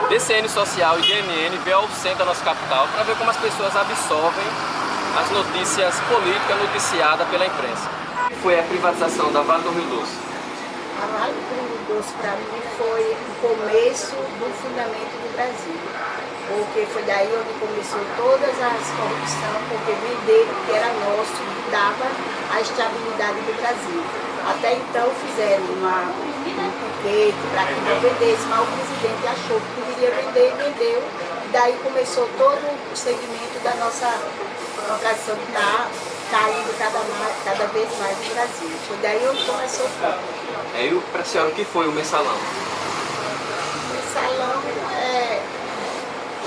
DCN Social e DNN veio ao centro da nossa capital para ver como as pessoas absorvem as notícias políticas noticiadas pela imprensa. Foi a privatização da Vale do Rio Doce. A Vale do Rio Doce, para mim, foi o começo do fundamento do Brasil. Porque foi daí onde começou todas as corrupções, porque venderam o que era nosso, que dava a estabilidade do Brasil. Até então fizeram um piquete para que não vendesse, mas o presidente achou que poderia vender e vendeu. E daí começou todo o segmento da nossa vocação que está caindo cada vez mais no Brasil. Foi daí onde começou tudo. E para a senhora, o que foi o mensalão? O mensalão é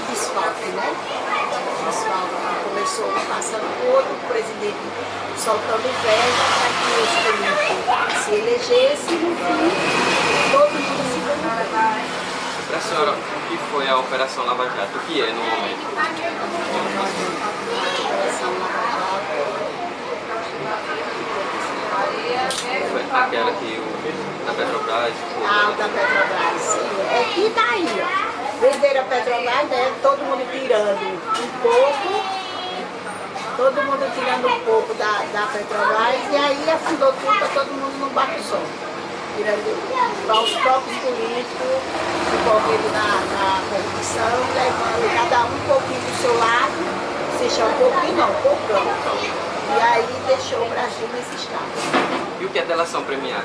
desfalque, né? Desfalque. Começou passando por outro presidente soltando verba para que os políticos se elegessem e no fim todo mundo se corrompeu. Para a senhora, o que foi a Operação Lava Jato? O que é no momento? A Operação Lava Jato Foi aquela que da Petrobras? o da Petrobras, sim. É que tá aí, ó. Venderam a Petrobras, né? Todo mundo tirando um pouco. Todo mundo tirando um pouco da Petrobras e aí afundou tudo para todo mundo num barco só. Tirando para os próprios políticos, envolvendo na corrupção, levando cada um pouquinho do seu lado, se deixar um pouquinho não, um poucão. E aí deixou o Brasil nesse estado. E o que é delação premiada?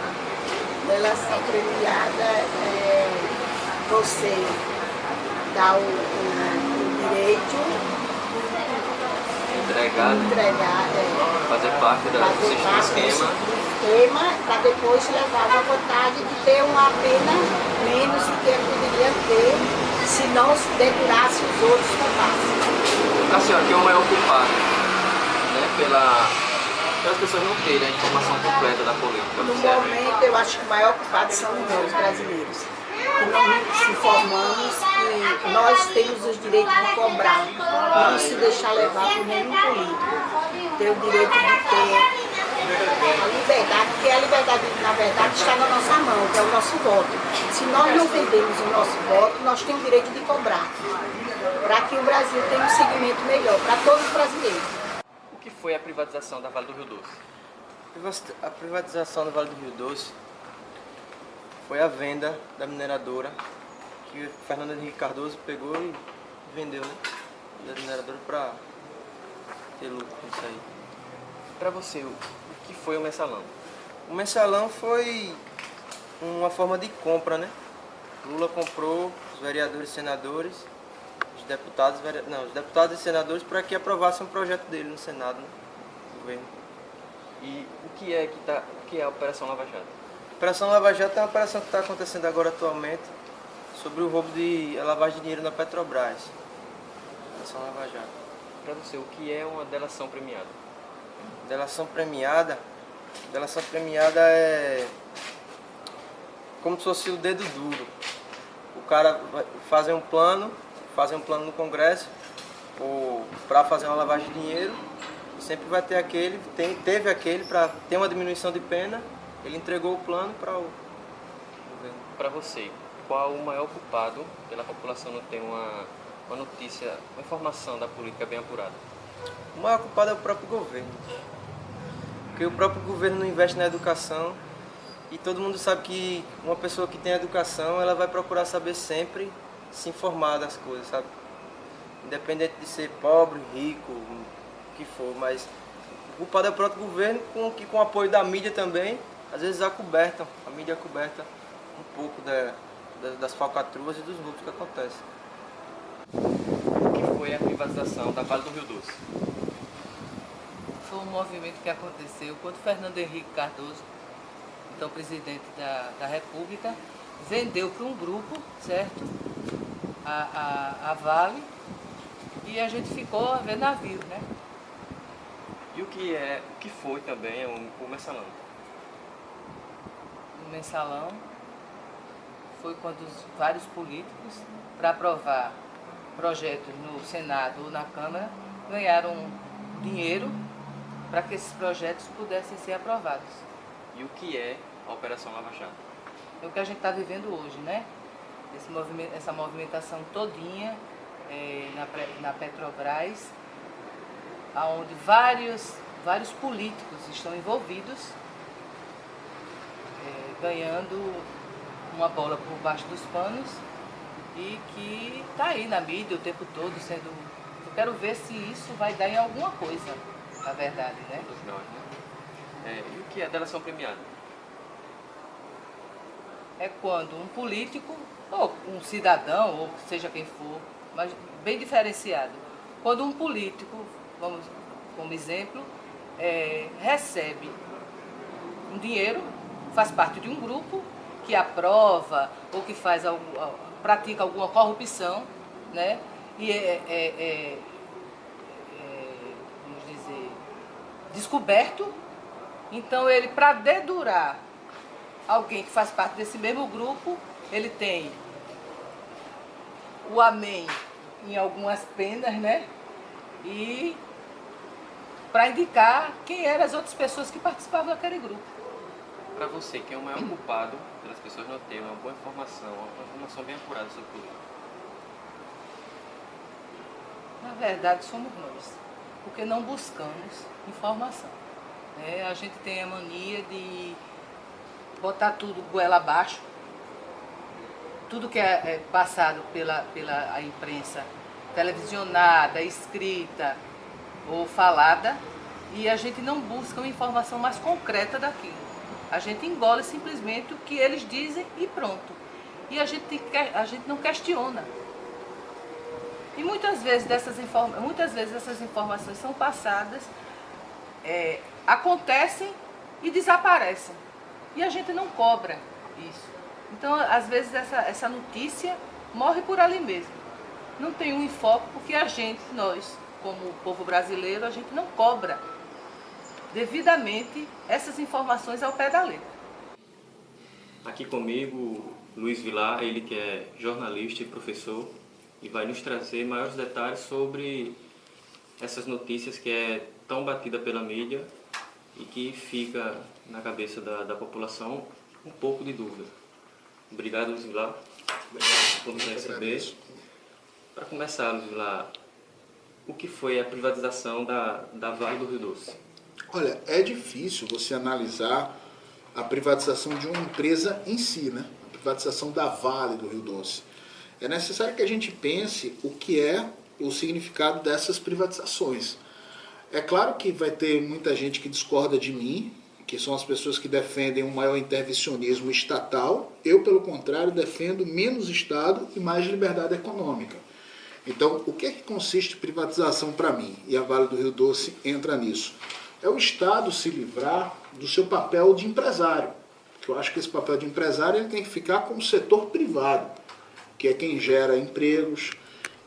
Delação premiada é você dar o direito entregar, fazer parte do sistema para depois levar uma vontade de ter uma pena menos do que ele poderia ter se não se depurasse os outros culpados. A senhora, que é o maior culpado, né, pelas pessoas não terem a informação completa da política. No momento, eu acho que o maior culpado são nós, brasileiros. Que não nos informamos que nós temos os direitos de cobrar, não se deixar levar por nenhum político. Ter o direito de ter a liberdade, porque a liberdade, na verdade, está na nossa mão, que é o nosso voto. Se nós não vendemos o nosso voto, nós temos o direito de cobrar, para que o Brasil tenha um segmento melhor, para todos os brasileiros. O que foi a privatização da Vale do Rio Doce? A privatização da Vale do Rio Doce foi a venda da mineradora que o Fernando Henrique Cardoso pegou e vendeu, né? Da mineradora para ter lucro com isso aí. Para você, o que foi o mensalão? O mensalão foi uma forma de compra, né? Lula comprou os vereadores e senadores, os deputados e senadores para que aprovassem um projeto dele no Senado, né? No governo. E o que é a Operação Lava Jato? A Operação Lava Jato é uma operação que está acontecendo agora atualmente sobre o roubo de lavagem de dinheiro na Petrobras. Operação Lava Jato. Para você, o que é uma delação premiada? Delação premiada é como se fosse o dedo duro. O cara vai fazer um plano no Congresso para fazer uma lavagem de dinheiro, e sempre vai ter teve aquele para ter uma diminuição de pena. Ele entregou o plano para o governo. Para você, qual o maior culpado pela população não ter uma notícia, uma informação da política bem apurada? O maior culpado é o próprio governo. Porque o próprio governo não investe na educação e todo mundo sabe que uma pessoa que tem educação, ela vai procurar saber sempre se informar das coisas, sabe? Independente de ser pobre, rico, o que for, mas o culpado é o próprio governo que com o apoio da mídia também, às vezes a mídia acoberta um pouco das falcatruas e dos roubos que acontecem. O que foi a privatização da Vale do Rio Doce? Foi um movimento que aconteceu quando Fernando Henrique Cardoso, então presidente da República, vendeu para um grupo, certo? A Vale, e a gente ficou a ver navio, né? E o que foi também o mensalão? O mensalão foi quando vários políticos, para aprovar projetos no Senado ou na Câmara, ganharam dinheiro para que esses projetos pudessem ser aprovados. E o que é a Operação Lava Jato? É o que a gente está vivendo hoje, né? essa movimentação todinha na Petrobras, onde vários políticos estão envolvidos, ganhando uma bola por baixo dos panos e que está aí na mídia o tempo todo sendo... Eu quero ver se isso vai dar em alguma coisa, na verdade, né? E o que é delação premiada? É quando um político, ou um cidadão, ou seja quem for, mas bem diferenciado, quando um político, vamos como exemplo, recebe um dinheiro, faz parte de um grupo que aprova ou que pratica alguma corrupção, né? E vamos dizer, descoberto. Então ele, para dedurar alguém que faz parte desse mesmo grupo, ele tem o amém em algumas penas, né? E para indicar quem eram as outras pessoas que participavam daquele grupo. Para você, quem é o maior culpado pelas pessoas não terem uma boa informação, uma informação bem apurada sobre política? Na verdade, somos nós, porque não buscamos informação. A gente tem a mania de botar tudo goela abaixo, tudo que é passado pela imprensa televisionada, escrita ou falada, e a gente não busca uma informação mais concreta daquilo. A gente engole simplesmente o que eles dizem e pronto. E a gente não questiona. E muitas vezes essas informações são passadas, acontecem e desaparecem. E a gente não cobra isso. Então, às vezes, essa notícia morre por ali mesmo. Não tem um enfoque, porque nós, como povo brasileiro, a gente não cobra devidamente essas informações ao pé da letra. Aqui comigo, Luiz Vilar, ele que é jornalista e professor, e vai nos trazer maiores detalhes sobre essas notícias que é tão batida pela mídia e que fica na cabeça da população um pouco de dúvida. Obrigado, Luiz Vilar, por nos receber. Para começar, Luiz Vilar, o que foi a privatização da Vale do Rio Doce? Olha, é difícil você analisar a privatização de uma empresa em si, né? A privatização da Vale do Rio Doce. É necessário que a gente pense o que é o significado dessas privatizações. É claro que vai ter muita gente que discorda de mim, que são as pessoas que defendem um maior intervencionismo estatal. Eu, pelo contrário, defendo menos Estado e mais liberdade econômica. Então, o que é que consiste privatização para mim? E a Vale do Rio Doce entra nisso. É o Estado se livrar do seu papel de empresário. Porque eu acho que esse papel de empresário ele tem que ficar com o setor privado, que é quem gera empregos,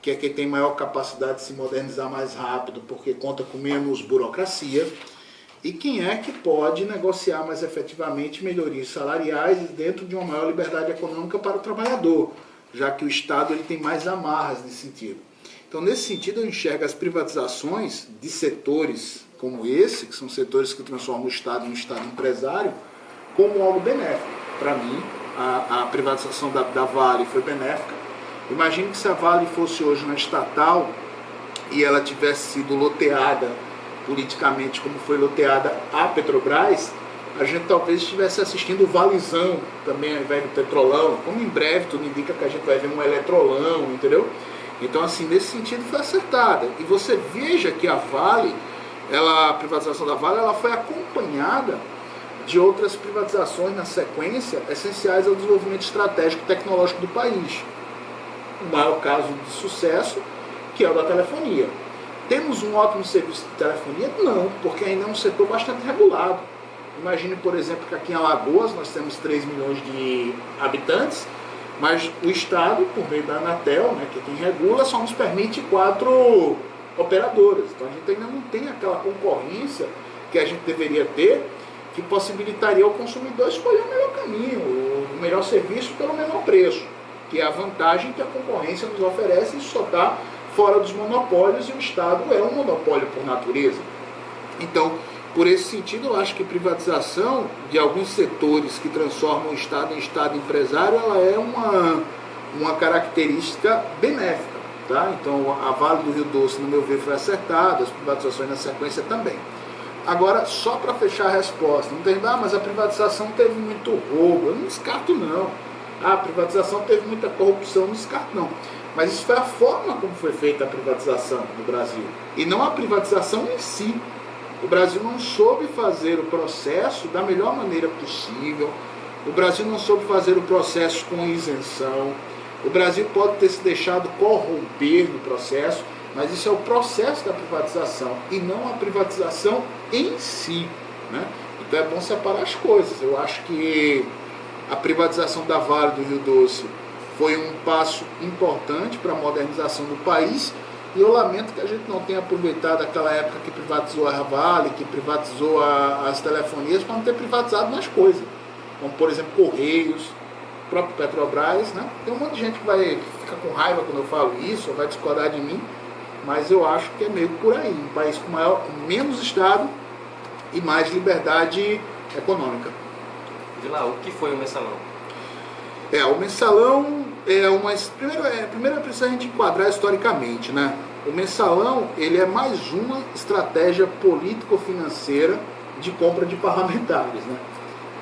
que é quem tem maior capacidade de se modernizar mais rápido, porque conta com menos burocracia, e quem é que pode negociar mais efetivamente melhorias salariais dentro de uma maior liberdade econômica para o trabalhador, já que o Estado ele tem mais amarras nesse sentido. Então, nesse sentido, eu enxergo as privatizações de setores como esse, que são setores que transformam o Estado em um Estado empresário, como algo benéfico. Para mim, a privatização da Vale foi benéfica. Imagine que se a Vale fosse hoje uma estatal e ela tivesse sido loteada politicamente como foi loteada a Petrobras, a gente talvez estivesse assistindo o Valezão também ao invés do Petrolão, como em breve tudo indica que a gente vai ver um Eletrolão, entendeu? Então, assim, nesse sentido foi acertada. E você veja que a Vale, a privatização da Vale, ela foi acompanhada de outras privatizações na sequência essenciais ao desenvolvimento estratégico e tecnológico do país. O maior caso de sucesso, que é o da telefonia. Temos um ótimo serviço de telefonia? Não, porque ainda é um setor bastante regulado. Imagine, por exemplo, que aqui em Alagoas nós temos 3 milhões de habitantes, mas o Estado, por meio da Anatel, né, que é quem regula, só nos permite 4 operadoras. Então a gente ainda não tem aquela concorrência que a gente deveria ter, que possibilitaria ao consumidor escolher o melhor caminho, o melhor serviço pelo menor preço, que é a vantagem que a concorrência nos oferece. Isso só está fora dos monopólios, e o Estado é um monopólio por natureza. Então, por esse sentido, eu acho que privatização de alguns setores que transformam o Estado em Estado empresário, ela é uma característica benéfica. Tá? Então, a Vale do Rio Doce, no meu ver, foi acertada, as privatizações na sequência também. Agora, só para fechar a resposta, não tem, mas a privatização teve muito roubo, eu não descarto não. A privatização teve muita corrupção, não descarto não. Mas isso foi a forma como foi feita a privatização no Brasil, e não a privatização em si. O Brasil não soube fazer o processo da melhor maneira possível, o Brasil não soube fazer o processo com isenção, o Brasil pode ter se deixado corromper no processo, mas isso é o processo da privatização e não a privatização em si, né? Então é bom separar as coisas. Eu acho que a privatização da Vale do Rio Doce foi um passo importante para a modernização do país, e eu lamento que a gente não tenha aproveitado aquela época que privatizou a Vale, que privatizou as telefonias, para não ter privatizado mais coisas, como por exemplo Correios, o próprio Petrobras, né? Tem um monte de gente que fica com raiva quando eu falo isso, ou vai discordar de mim, mas eu acho que é meio por aí, um país com menos Estado e mais liberdade econômica. Vilar, o que foi o mensalão? O mensalão é uma... Primeiro é preciso a gente enquadrar historicamente, né? O mensalão, ele é mais uma estratégia político-financeira de compra de parlamentares, né?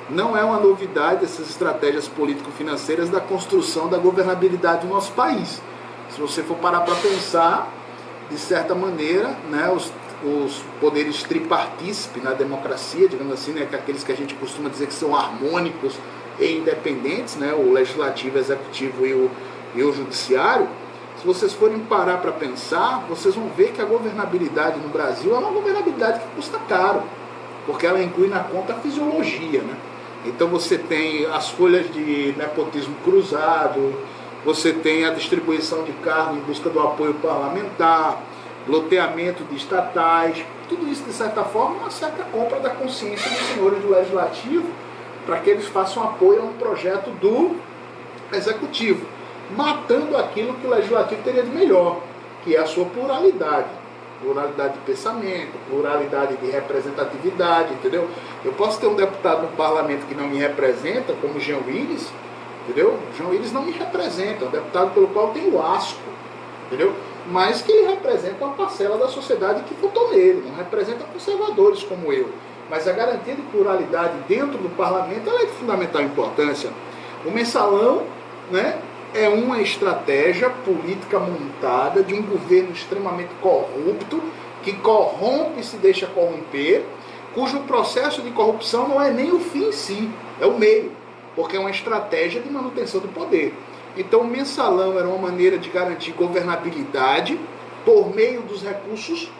Não é uma novidade essas estratégias político-financeiras da construção da governabilidade do nosso país. Se você for parar para pensar, de certa maneira, né, os poderes tripartícipe na democracia, digamos assim, né, que é aqueles que a gente costuma dizer que são harmônicos e independentes, né, o legislativo, o executivo e o judiciário, se vocês forem parar para pensar, vocês vão ver que a governabilidade no Brasil é uma governabilidade que custa caro, porque ela inclui na conta a fisiologia, né? Então você tem as folhas de nepotismo cruzado, você tem a distribuição de cargo em busca do apoio parlamentar, loteamento de estatais, tudo isso de certa forma é uma certa compra da consciência dos senhores do legislativo para que eles façam apoio a um projeto do executivo, matando aquilo que o legislativo teria de melhor, que é a sua pluralidade de pensamento, pluralidade de representatividade, entendeu? Eu posso ter um deputado no parlamento que não me representa, como o Jean Willis, entendeu? O Jean Willis não me representa, é um deputado pelo qual eu tenho asco, entendeu? Mas que ele representa uma parcela da sociedade que votou nele, não representa conservadores como eu. Mas a garantia de pluralidade dentro do parlamento ela é de fundamental importância. O mensalão, né, é uma estratégia política montada de um governo extremamente corrupto, que corrompe e se deixa corromper, cujo processo de corrupção não é nem o fim em si, é o meio, porque é uma estratégia de manutenção do poder. Então o mensalão era uma maneira de garantir governabilidade por meio dos recursos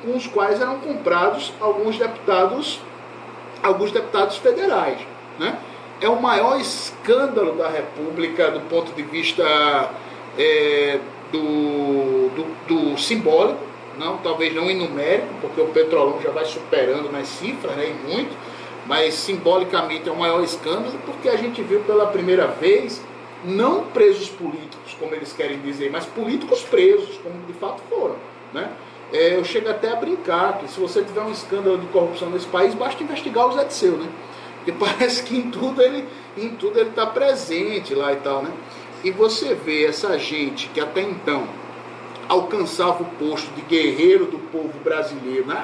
com os quais eram comprados alguns deputados federais, né? É o maior escândalo da República do ponto de vista do simbólico, talvez não em numérico, porque o Petrolão já vai superando nas cifras, né, e muito, mas simbolicamente é o maior escândalo, porque a gente viu pela primeira vez, não presos políticos, como eles querem dizer, mas políticos presos, como de fato foram, né? Eu chego até a brincar que se você tiver um escândalo de corrupção nesse país, basta investigar o Zé Disseu, né? Porque parece que em tudo ele está presente lá e tal, né? E você vê essa gente que até então alcançava o posto de guerreiro do povo brasileiro, né?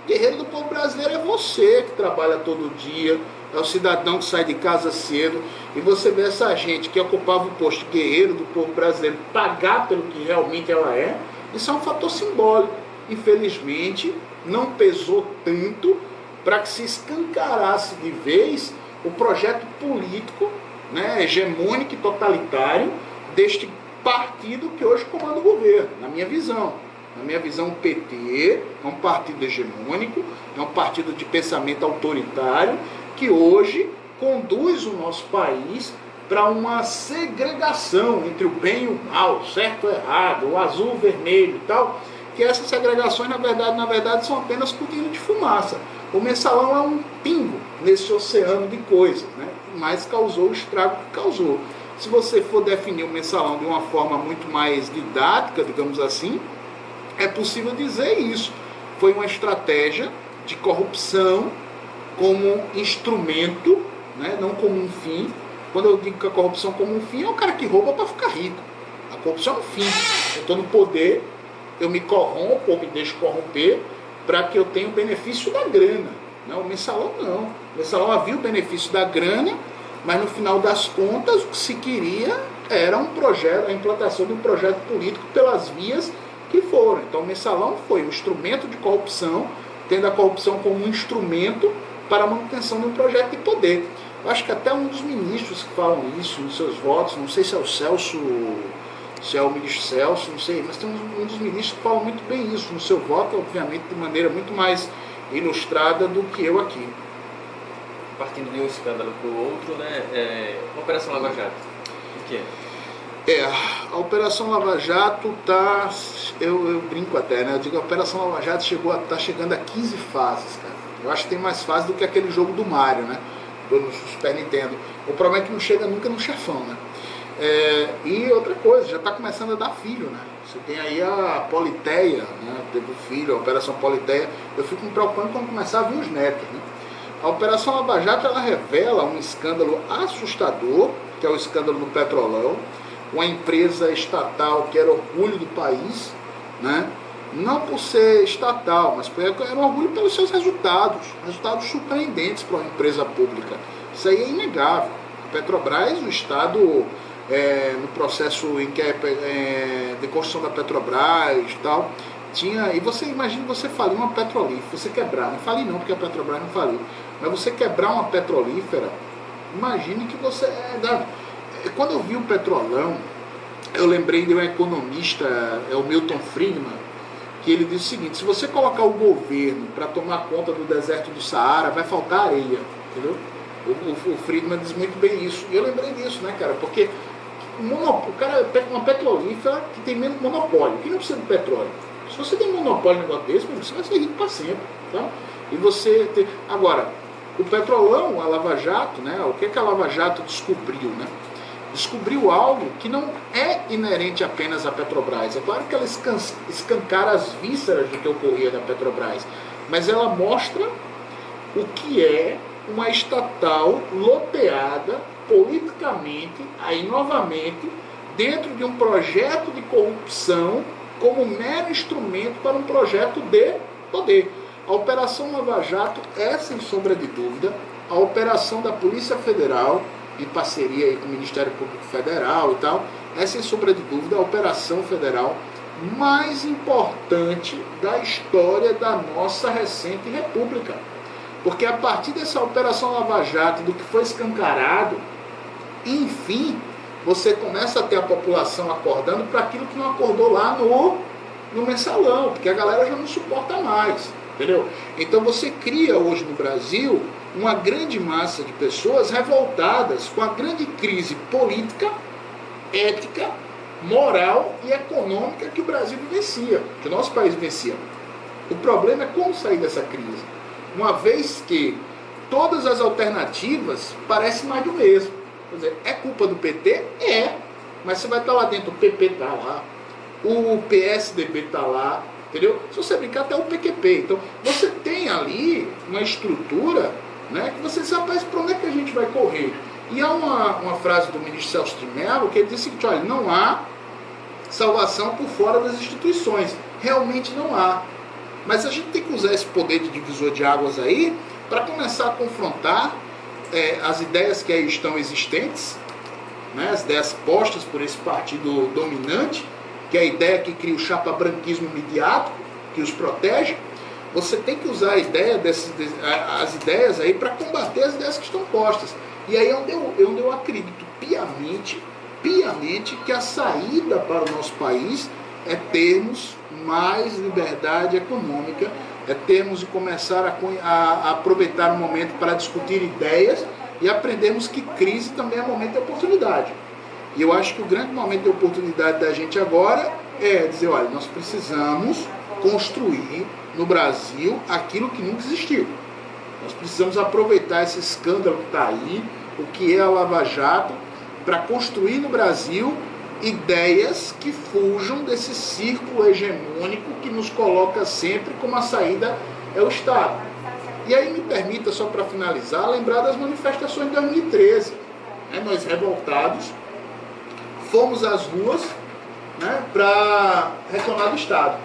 Guerreiro do povo brasileiro é você que trabalha todo dia, é o cidadão que sai de casa cedo, e você vê essa gente que ocupava o posto de guerreiro do povo brasileiro pagar pelo que realmente ela é, isso é um fator simbólico. Infelizmente, não pesou tanto para que se escancarasse de vez o projeto político, né, hegemônico e totalitário deste partido que hoje comanda o governo, na minha visão. Na minha visão, o PT é um partido hegemônico, é um partido de pensamento autoritário que hoje conduz o nosso país para uma segregação entre o bem e o mal, certo ou errado, o azul, o vermelho e tal, que essas segregações, na verdade, são apenas cortina de fumaça. O mensalão é um pingo nesse oceano de coisas, né? Mas causou o estrago que causou. Se você for definir o mensalão de uma forma muito mais didática, digamos assim, é possível dizer isso. Foi uma estratégia de corrupção como instrumento, né? Não como um fim, quando eu digo que a corrupção como um fim, é o cara que rouba para ficar rico. A corrupção é um fim. Eu estou no poder, eu me corrompo ou me deixo corromper para que eu tenha o benefício da grana. Não, o mensalão não. O mensalão havia o benefício da grana, mas no final das contas o que se queria era um projeto, a implantação de um projeto político pelas vias que foram. Então o mensalão foi um instrumento de corrupção, tendo a corrupção como um instrumento para a manutenção de um projeto de poder. Eu acho que até um dos ministros que falam isso nos seus votos, não sei se é o Celso, se é o ministro Celso, não sei, mas tem um dos ministros que falam muito bem isso no seu voto, obviamente de maneira muito mais ilustrada do que eu aqui. Partindo de um escândalo para o outro, né? Operação Lava Jato, o que é? A Operação Lava Jato tá, eu brinco até, né? Eu digo, a Operação Lava Jato tá chegando a 15 fases, cara. Eu acho que tem mais fases do que aquele jogo do Mario, né? Do Super Nintendo. O problema é que não chega nunca no chefão, né? E outra coisa, já está começando a dar filho, né? Você tem aí a Politeia, né? Teve o filho, a Operação Politeia. Eu fico me preocupando quando começar a vir os netos, né? A Operação Lava Jato, ela revela um escândalo assustador, que é o escândalo do Petrolão, uma empresa estatal que era orgulho do país, né? Não por ser estatal, mas era um orgulho pelos seus resultados surpreendentes para uma empresa pública. Isso aí é inegável. A Petrobras, o Estado, no processo em que de construção da Petrobras e tal, tinha, e você imagina você falir uma petrolífera, você quebrar, não falir não, porque a Petrobras não faliu, mas você quebrar uma petrolífera, imagine que você... Quando eu vi o Petrolão, eu lembrei de um economista, o Milton Friedman, que ele disse o seguinte: se você colocar o governo para tomar conta do deserto do Saara, vai faltar areia, entendeu? O Friedman diz muito bem isso. E eu lembrei disso, né, cara? Porque o cara pega uma petrolífera que tem menos monopólio, que não precisa de petróleo. Se você tem monopólio no negócio desse, você vai ser rico para sempre, tá? E você tem... Agora, o Petrolão, a Lava Jato, né? O que a Lava Jato descobriu, né? Descobriu algo que não é inerente apenas à Petrobras. É claro que ela escancara as vísceras do que ocorria na Petrobras, mas ela mostra o que é uma estatal loteada politicamente, aí novamente, dentro de um projeto de corrupção como mero instrumento para um projeto de poder. A Operação Lava Jato é, sem sombra de dúvida, a operação da Polícia Federal, em parceria aí com o Ministério Público Federal e tal, é sem sombra de dúvida a operação federal mais importante da história da nossa recente república. Porque a partir dessa Operação Lava Jato, do que foi escancarado, enfim, você começa a ter a população acordando para aquilo que não acordou lá no mensalão, porque a galera já não suporta mais, entendeu? Então você cria hoje no Brasil uma grande massa de pessoas revoltadas com a grande crise política, ética, moral e econômica que o Brasil vivencia, que o nosso país vivencia. O problema é como sair dessa crise, uma vez que todas as alternativas parecem mais do mesmo. Quer dizer, é culpa do PT? É, mas você vai estar lá dentro, o PP está lá, o PSDB está lá, entendeu? Se você brincar, até o PQP. Então, você tem ali uma estrutura, né, que você diz, rapaz, para onde é que a gente vai correr? E há uma frase do ministro Celso de Mello que ele diz o seguinte: olha, não há salvação por fora das instituições. Realmente não há. Mas a gente tem que usar esse poder de divisor de águas aí para começar a confrontar as ideias que aí estão existentes, né, as ideias postas por esse partido dominante, que é a ideia que cria o chapa-branquismo midiático, que os protege. Você tem que usar a ideia as ideias aí para combater as ideias que estão postas. E aí é onde eu acredito piamente que a saída para o nosso país é termos mais liberdade econômica, é termos de começar a aproveitar o momento para discutir ideias e aprendermos que crise também é momento de oportunidade. E eu acho que o grande momento de oportunidade da gente agora é dizer, olha, nós precisamos construir no Brasil aquilo que nunca existiu. Nós precisamos aproveitar esse escândalo que está aí, o que é a Lava Jato, para construir no Brasil ideias que fujam desse círculo hegemônico que nos coloca sempre como a saída é o Estado. E aí me permita, só para finalizar, lembrar das manifestações de 2013. nós revoltados fomos às ruas, né, para reclamar do Estado.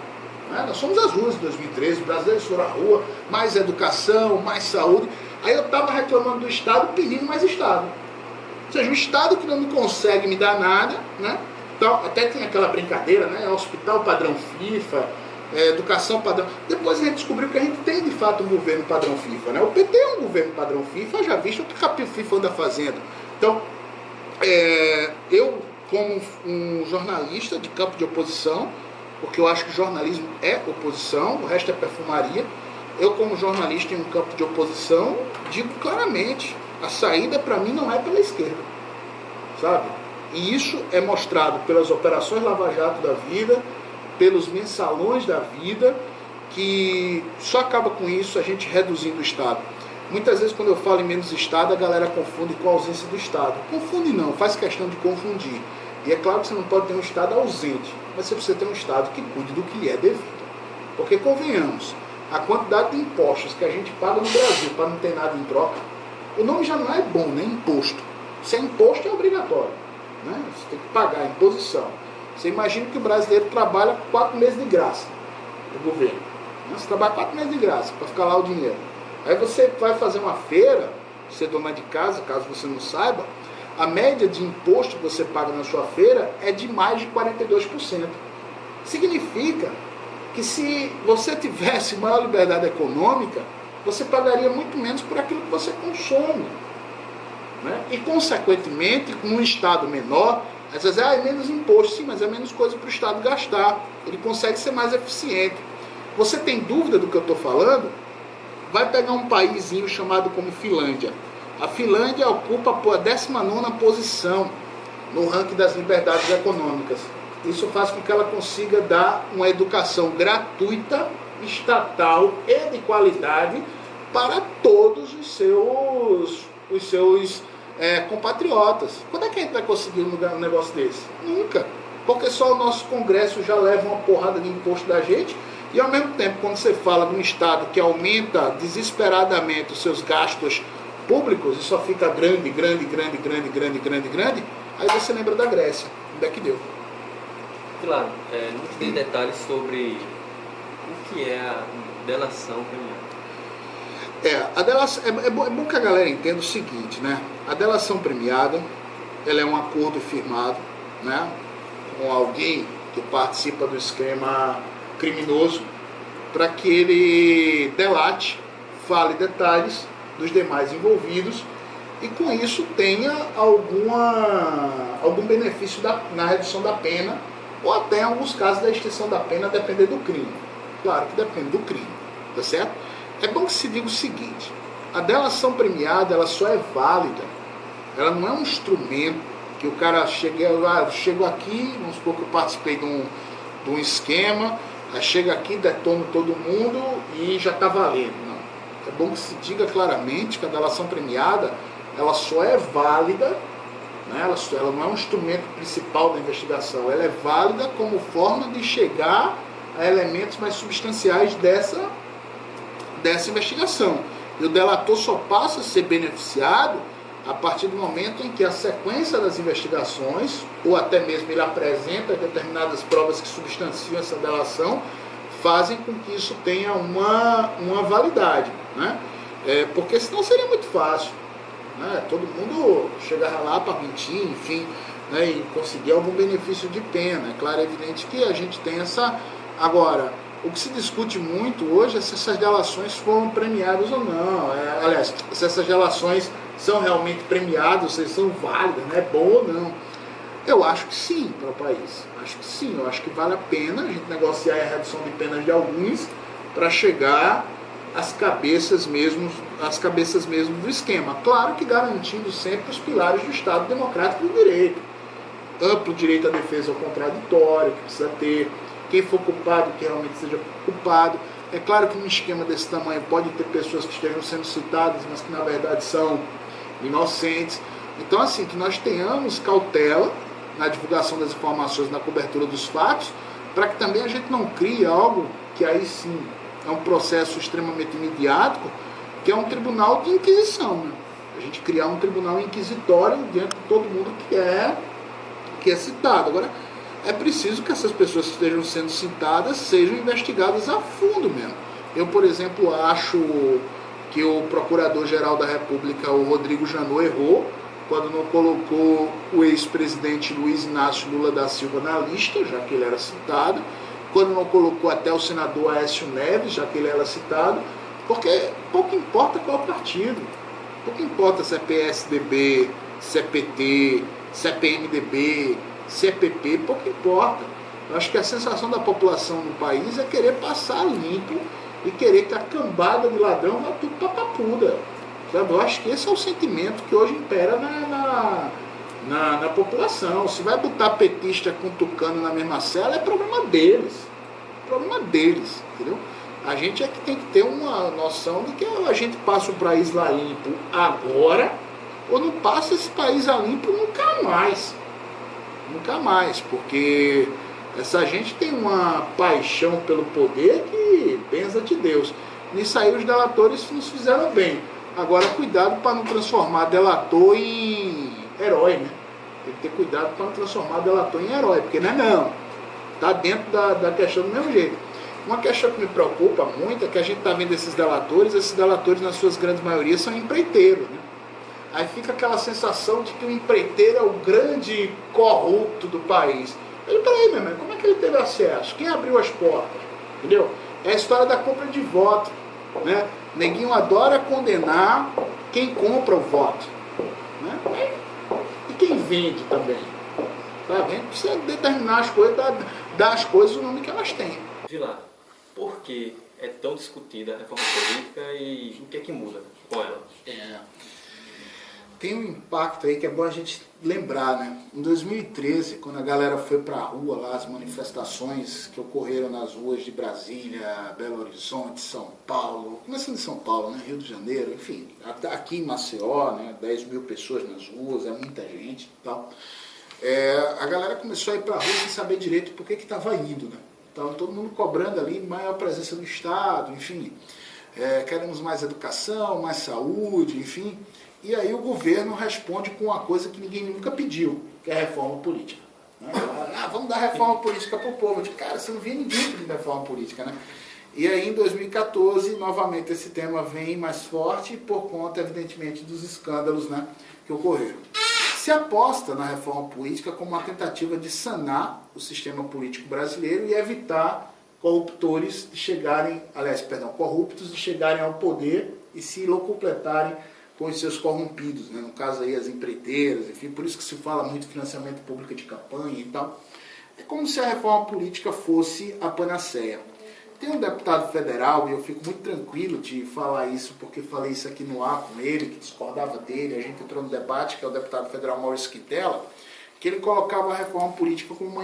Né? Nós fomos às ruas em 2013, os brasileiros foram à rua, mais educação, mais saúde. Aí eu estava reclamando do Estado, pedindo mais Estado. Ou seja, o Estado que não consegue me dar nada, né? Então, até tem aquela brincadeira, né? Hospital padrão FIFA, educação padrão. Depois a gente descobriu que a gente tem de fato um governo padrão FIFA, né? O PT é um governo padrão FIFA, já visto o que o FIFA anda fazendo. Então, eu, como um jornalista de campo de oposição, porque eu acho que jornalismo é oposição, o resto é perfumaria. Eu, como jornalista em um campo de oposição, digo claramente, a saída para mim não é pela esquerda, sabe? E isso é mostrado pelas operações Lava Jato da vida, pelos mensalões da vida, que só acaba com isso a gente reduzindo o Estado. Muitas vezes quando eu falo em menos Estado, a galera confunde com a ausência do Estado. Confunde não, faz questão de confundir. E é claro que você não pode ter um Estado ausente, mas você precisa ter um Estado que cuide do que lhe é devido. Porque, convenhamos, a quantidade de impostos que a gente paga no Brasil para não ter nada em troca, o nome já não é bom, né? Imposto. Se é imposto, é obrigatório. Né? Você tem que pagar, imposição. Você imagina que o brasileiro trabalha 4 meses de graça do governo. Né? Você trabalha 4 meses de graça para ficar lá o dinheiro. Aí você vai fazer uma feira, você é dona de casa, caso você não saiba, a média de imposto que você paga na sua feira é de mais de 42%. Significa que se você tivesse maior liberdade econômica, você pagaria muito menos por aquilo que você consome. Né? E, consequentemente, com um Estado menor, às vezes é menos imposto, sim, mas é menos coisa para o Estado gastar. Ele consegue ser mais eficiente. Você tem dúvida do que eu estou falando? Vai pegar um paísinho chamado como Finlândia. A Finlândia ocupa a 19ª posição no ranking das liberdades econômicas. Isso faz com que ela consiga dar uma educação gratuita, estatal e de qualidade para todos os seus compatriotas. Quando é que a gente vai conseguir um negócio desse? Nunca. Porque só o nosso Congresso já leva uma porrada de imposto da gente. E ao mesmo tempo, quando você fala de um Estado que aumenta desesperadamente os seus gastos públicos e só fica grande, aí você lembra da Grécia. Onde é que deu? Claro, não te dei detalhes sobre o que é a delação premiada. A delação, é bom que a galera entenda o seguinte, né? A delação premiada, ela é um acordo firmado, né, com alguém que participa do esquema criminoso para que ele delate, fale detalhes dos demais envolvidos e com isso tenha algum benefício na redução da pena ou até em alguns casos da extinção da pena, a depender do crime. Claro que depende do crime, tá certo? É bom que se diga o seguinte, a delação premiada ela só é válida, ela não é um instrumento que o cara chego aqui, vamos supor que eu participei de um esquema, aí chega aqui, detono todo mundo e já está valendo. Não. É bom que se diga claramente que a delação premiada ela só é válida, né? Ela não é um instrumento principal da investigação, ela é válida como forma de chegar a elementos mais substanciais dessa investigação. E o delator só passa a ser beneficiado a partir do momento em que a sequência das investigações, ou até mesmo ele apresenta determinadas provas que substanciam essa delação, fazem com que isso tenha uma validade. Né? Porque senão seria muito fácil. Né? Todo mundo chegar lá para mentir, enfim, né? E conseguir algum benefício de pena. É claro, é evidente que a gente tem essa... Agora, o que se discute muito hoje é se essas delações foram premiadas ou não. Aliás, se essas delações são realmente premiadas, se são válidas, né? Bom ou não. Eu acho que sim para o país. Acho que sim. Eu acho que vale a pena a gente negociar a redução de penas de alguns para chegar às cabeças mesmo do esquema. Claro que garantindo sempre os pilares do Estado Democrático do Direito. Amplo direito à defesa ao contraditório, que precisa ter. Quem for culpado, que realmente seja culpado. É claro que num esquema desse tamanho pode ter pessoas que estejam sendo citadas, mas que na verdade são inocentes. Então, assim, que nós tenhamos cautela na divulgação das informações, na cobertura dos fatos, para que também a gente não crie algo que aí sim é um processo extremamente midiático, que é um tribunal de inquisição. Né? A gente criar um tribunal inquisitório diante de todo mundo que é citado. Agora, é preciso que essas pessoas que estejam sendo citadas sejam investigadas a fundo mesmo. Eu, por exemplo, acho que o Procurador-Geral da República, o Rodrigo Janot, errou quando não colocou o ex-presidente Luiz Inácio Lula da Silva na lista, já que ele era citado, quando não colocou até o senador Aécio Neves, já que ele era citado, porque pouco importa qual partido, pouco importa se é PSDB, se é PT, se é PMDB, se é PP, pouco importa. Eu acho que a sensação da população no país é querer passar limpo e querer que a cambada de ladrão vá tudo pra papuda. Sabe? Eu acho que esse é o sentimento que hoje impera na população. Se vai botar petista com tucano na mesma cela, é problema deles. Problema deles, entendeu? A gente é que tem que ter uma noção de que a gente passa o país lá limpo agora, ou não passa esse país a limpo nunca mais. Nunca mais, porque essa gente tem uma paixão pelo poder que benza de Deus. Nisso aí os delatores nos fizeram bem. Agora cuidado para não transformar delator em herói, né? Tem que ter cuidado para não transformar delator em herói, porque não. Está dentro da questão do mesmo jeito. Uma questão que me preocupa muito é que a gente está vendo esses delatores na suas grandes maiorias são empreiteiros, né? Aí fica aquela sensação de que o empreiteiro é o grande corrupto do país. Peraí, meu irmão, como é que ele teve acesso? Quem abriu as portas? Entendeu? É a história da compra de voto, né? Neguinho adora condenar quem compra o voto, né? E quem vende também. Tá? A gente precisa determinar as coisas, dar às coisas o nome que elas têm. Vilar, por que é tão discutida a reforma política e o que é que muda com ela? Tem um impacto aí que é bom a gente lembrar, né? Em 2013, quando a galera foi pra rua lá, as manifestações que ocorreram nas ruas de Brasília, Belo Horizonte, São Paulo, começando em São Paulo, né? Rio de Janeiro, enfim, aqui em Maceió, né? 10 mil pessoas nas ruas, é muita gente e tal. A galera começou a ir pra rua sem saber direito por que estava indo, né? Então todo mundo cobrando ali maior presença do Estado, enfim, queremos mais educação, mais saúde, enfim. E aí o governo responde com uma coisa que ninguém nunca pediu, que é a reforma política. Né? Vamos dar reforma política para o povo. Tipo, cara, você não via ninguém pedindo reforma política, né? E aí em 2014, novamente esse tema vem mais forte por conta, evidentemente, dos escândalos, né, que ocorreram. Se aposta na reforma política como uma tentativa de sanar o sistema político brasileiro e evitar corruptos de chegarem ao poder e se locupletarem com os seus corrompidos, né? No caso aí as empreiteiras, enfim, por isso que se fala muito de financiamento público de campanha e tal. É como se a reforma política fosse a panaceia. Tem um deputado federal, e eu fico muito tranquilo de falar isso, porque falei isso aqui no ar com ele, que discordava dele, a gente entrou no debate, que é o deputado federal Maurício Quintela, que ele colocava a reforma política como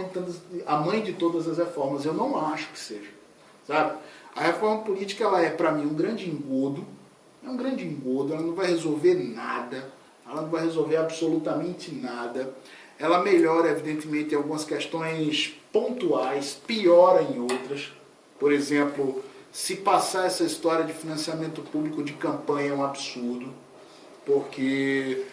a mãe de todas as reformas. Eu não acho que seja, sabe? A reforma política, ela é, para mim, um grande engodo, ela não vai resolver nada, ela não vai resolver absolutamente nada. Ela melhora, evidentemente, em algumas questões pontuais, piora em outras. Por exemplo, se passar essa história de financiamento público de campanha é um absurdo, porque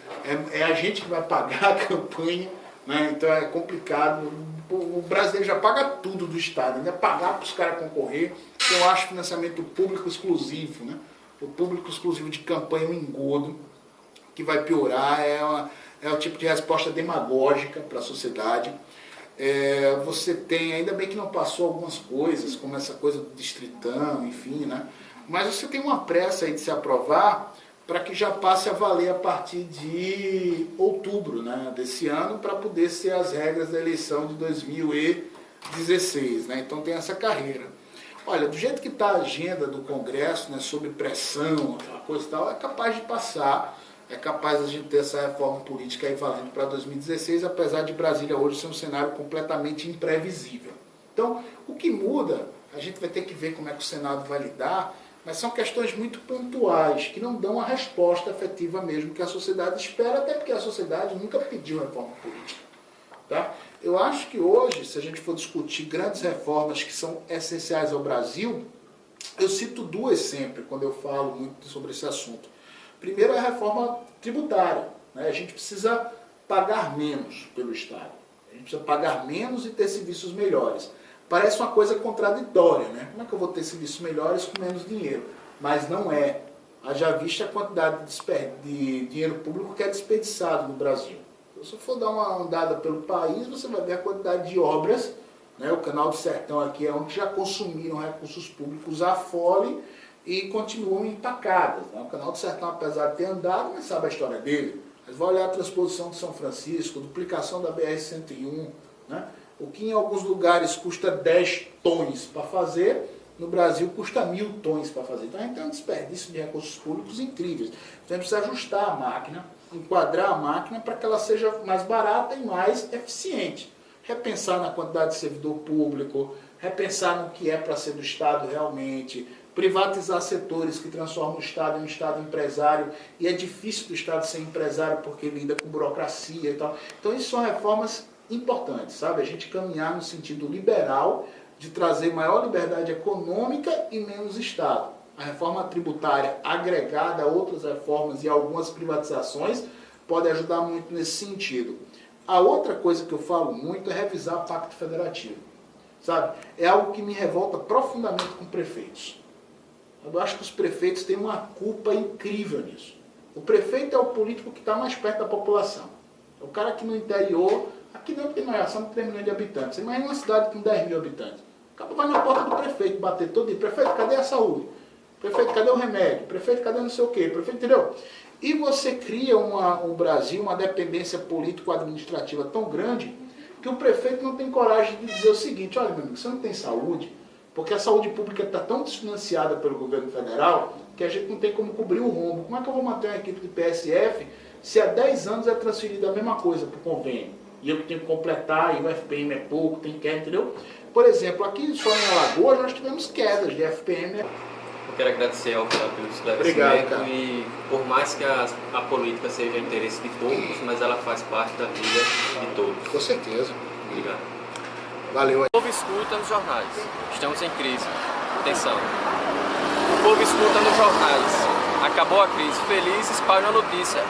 é a gente que vai pagar a campanha, né? Então é complicado. O brasileiro já paga tudo do Estado, ainda pagar para os caras concorrer. Eu acho financiamento público exclusivo, né? O público exclusivo de campanha é um engodo, que vai piorar, é o tipo de resposta demagógica para a sociedade. Você tem, ainda bem que não passou algumas coisas, como essa coisa do distritão, enfim, né? Mas você tem uma pressa aí de se aprovar para que já passe a valer a partir de outubro, né, desse ano, para poder ser as regras da eleição de 2016, né? Então tem essa carreira. Olha, do jeito que está a agenda do Congresso, né, sob pressão, aquela coisa e tal, é capaz de passar, é capaz de a gente ter essa reforma política aí valendo para 2016, apesar de Brasília hoje ser um cenário completamente imprevisível. Então, o que muda, a gente vai ter que ver como é que o Senado vai lidar, mas são questões muito pontuais, que não dão a resposta efetiva mesmo que a sociedade espera, até porque a sociedade nunca pediu reforma política. Tá? Eu acho que hoje, se a gente for discutir grandes reformas que são essenciais ao Brasil, eu cito duas sempre, quando eu falo muito sobre esse assunto. Primeiro é a reforma tributária, né? A gente precisa pagar menos pelo Estado. A gente precisa pagar menos e ter serviços melhores. Parece uma coisa contraditória, né? Como é que eu vou ter serviços melhores com menos dinheiro? Mas não é. Haja vista a quantidade de dinheiro público que é desperdiçado no Brasil. Se você for dar uma andada pelo país, você vai ver a quantidade de obras, né? O Canal do Sertão aqui é onde já consumiram recursos públicos à fole e continuam empacadas, né? O Canal do Sertão, apesar de ter andado, mas sabe a história dele. Mas vai olhar a transposição de São Francisco, duplicação da BR-101, né? O que em alguns lugares custa 10 tons para fazer, no Brasil custa 1.000 tons para fazer. Então a gente tem um desperdício de recursos públicos incríveis. Então a gente precisa ajustar a máquina, enquadrar a máquina para que ela seja mais barata e mais eficiente. Repensar na quantidade de servidor público, repensar no que é para ser do Estado realmente, privatizar setores que transformam o Estado em um Estado empresário, e é difícil do Estado ser empresário porque lida com burocracia e tal. Então isso são reformas importantes, sabe? A gente caminhar no sentido liberal, de trazer maior liberdade econômica e menos Estado. A reforma tributária agregada a outras reformas e algumas privatizações pode ajudar muito nesse sentido. A outra coisa que eu falo muito é revisar o Pacto Federativo, sabe? É algo que me revolta profundamente com prefeitos. Eu acho que os prefeitos têm uma culpa incrível nisso. O prefeito é o político que está mais perto da população. É o cara que no interior, aqui não tem mais ação de 3 milhões de habitantes. Você imagina uma cidade com 10 mil habitantes. Acaba vai na porta do prefeito bater todo dia. Prefeito, cadê a saúde? Prefeito, cadê o remédio? Prefeito, cadê não sei o quê? Prefeito, entendeu? E você cria um Brasil, uma dependência político-administrativa tão grande que o prefeito não tem coragem de dizer o seguinte: olha, meu amigo, você não tem saúde, porque a saúde pública está tão desfinanciada pelo governo federal que a gente não tem como cobrir o rombo. Como é que eu vou manter uma equipe de PSF se há 10 anos é transferida a mesma coisa para o convênio? E eu tenho que completar, e o FPM é pouco, tem queda, entendeu? Por exemplo, aqui só em Alagoas nós tivemos quedas de FPM. Eu quero agradecer ao cara pelo Obrigado, esclarecimento cara. e por mais que a política seja interesse de poucos, mas ela faz parte da vida de todos. Com certeza. Obrigado. Valeu aí. O povo escuta nos jornais. Estamos em crise. Atenção. O povo escuta nos jornais. Acabou a crise. Feliz, espalha a notícia.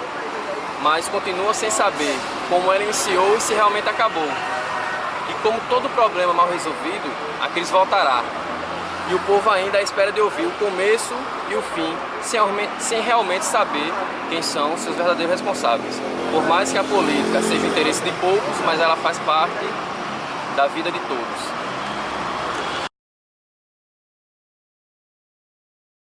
Mas continua sem saber como ela iniciou e se realmente acabou. E como todo problema mal resolvido, a crise voltará. E o povo ainda à espera de ouvir o começo e o fim, sem realmente saber quem são seus verdadeiros responsáveis. Por mais que a política seja o interesse de poucos, mas ela faz parte da vida de todos.